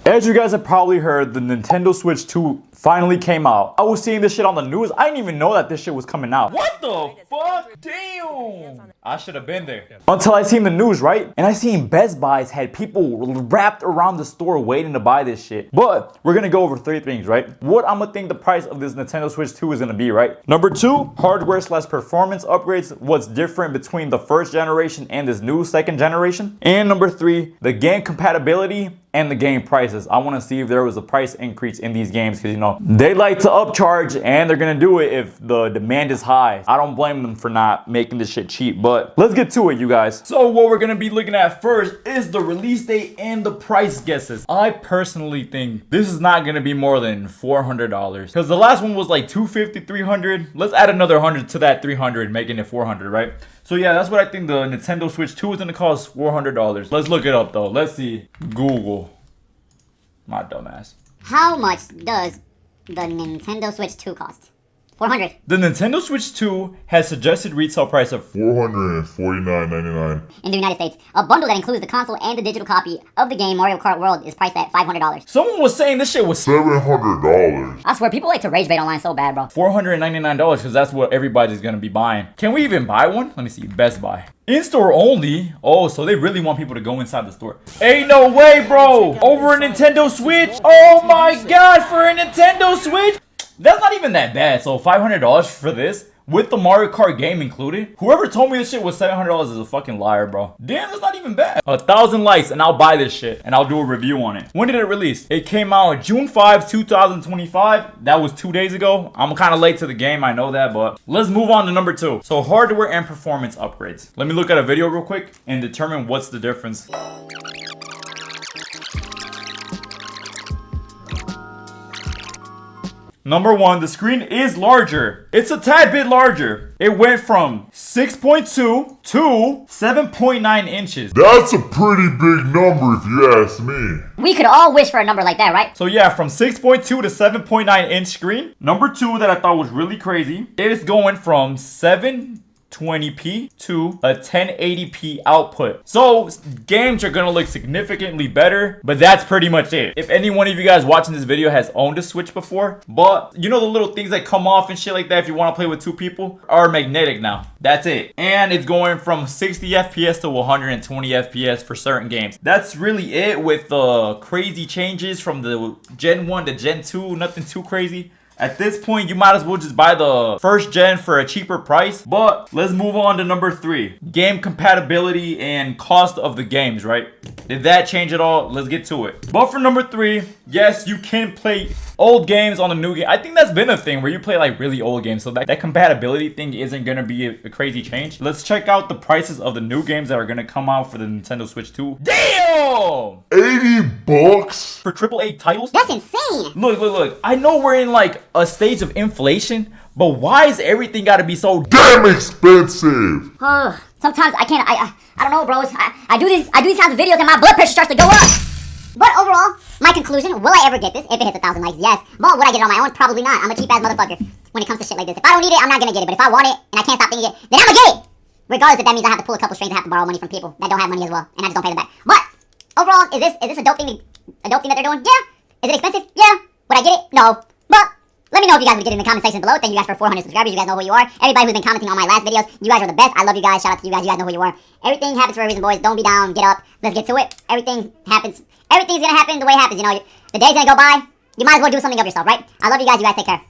As you guys have probably heard, the Nintendo Switch 2 finally came out. I was seeing this shit on the news. I didn't even know that this shit was coming out. What the fuck? Damn! I should have been there. Until I seen the news, right? And I seen Best Buys had people wrapped around the store waiting to buy this shit. But we're gonna go over 3 things, right? What I'm gonna think the price of this Nintendo Switch 2 is gonna be, right? Number 2, hardware/performance upgrades. What's different between the first generation and this new second generation? And number 3, the game compatibility and the game prices. I want to see if there was a price increase in these games because, you know, they like to upcharge and they're going to do it if the demand is high. I don't blame them for not making this shit cheap, but let's get to it, you guys. So what we're going to be looking at first is the release date and the price guesses. I personally think this is not going to be more than $400 because the last one was like $250, $300. Let's add another 100 to that 300, making it $400, right? So yeah, that's what I think the Nintendo Switch 2 is going to cost, $400. Let's look it up though. Let's see. Google. My dumbass. How much does the Nintendo Switch 2 cost? $400. The Nintendo Switch 2 has suggested retail price of $449.99 in the United States. A bundle that includes the console and the digital copy of the game Mario Kart World is priced at $500. Someone was saying this shit was $700. I swear, people like to rage bait online so bad, bro. $499 because that's what everybody's gonna be buying. Can we even buy one? Let me see. Best Buy. In-store only? Oh, so they really want people to go inside the store. Ain't no way, bro! Over a Nintendo Switch? Oh my god, for a Nintendo Switch? That's not even that bad. So $500 for this with the Mario Kart game included? Whoever told me this shit was $700 is a fucking liar, bro. Damn, that's not even bad. 1,000 likes and I'll buy this shit and I'll do a review on it. When did it release? It came out June 5, 2025. That was 2 days ago. I'm kind of late to the game, I know that, but let's move on to number 2. So hardware and performance upgrades. Let me look at a video real quick and determine what's the difference. Number 1, the screen is larger. It's a tad bit larger. It went from 6.2 to 7.9 inches. That's a pretty big number if you ask me. We could all wish for a number like that, right? So yeah, from 6.2 to 7.9 inch screen. Number 2 that I thought was really crazy, it is going from 720p to a 1080p output. So games are gonna look significantly better, but that's pretty much it. If any one of you guys watching this video has owned a Switch before, but you know the little things that come off and shit like that if you want to play with 2 people are magnetic now. That's it. And it's going from 60 FPS to 120 FPS for certain games. That's really it with the crazy changes from the Gen 1 to Gen 2. Nothing too crazy. At this point, you might as well just buy the first gen for a cheaper price. But let's move on to number 3. Game compatibility and cost of the games, right? Did that change at all? Let's get to it. But for number 3, yes, you can play old games on the new game. I think that's been a thing where you play like really old games. So that compatibility thing isn't going to be a crazy change. Let's check out the prices of the new games that are going to come out for the Nintendo Switch 2. Damn! $80? For AAA titles? That's insane. Look. I know we're in like a stage of inflation, but why is everything got to be so damn expensive? Sometimes I can't, I don't know, bros. I do these kinds of videos and my blood pressure starts to go up. But overall, my conclusion, will I ever get this? If it hits 1,000 likes, yes. But would I get it on my own? Probably not. I'm a cheap ass motherfucker when it comes to shit like this. If I don't need it, I'm not gonna get it. But if I want it and I can't stop thinking it, then I'm gonna get it. Regardless if that means I have to pull a couple strings and have to borrow money from people that don't have money as well, and I just don't pay them back. But overall, is this a dope thing? A dope thing that they're doing? Yeah. Is it expensive? Yeah. Would I get it? No. But let me know if you guys would get it in the comment section below. Thank you guys for 400 subscribers. You guys know who you are. Everybody who's been commenting on my last videos, you guys are the best. I love you guys. Shout out to you guys. You guys know who you are. Everything happens for a reason, boys. Don't be down. Get up. Let's get to it. Everything happens. Everything's gonna happen the way it happens. You know, the day's gonna go by. You might as well do something of yourself, right? I love you guys. You guys take care.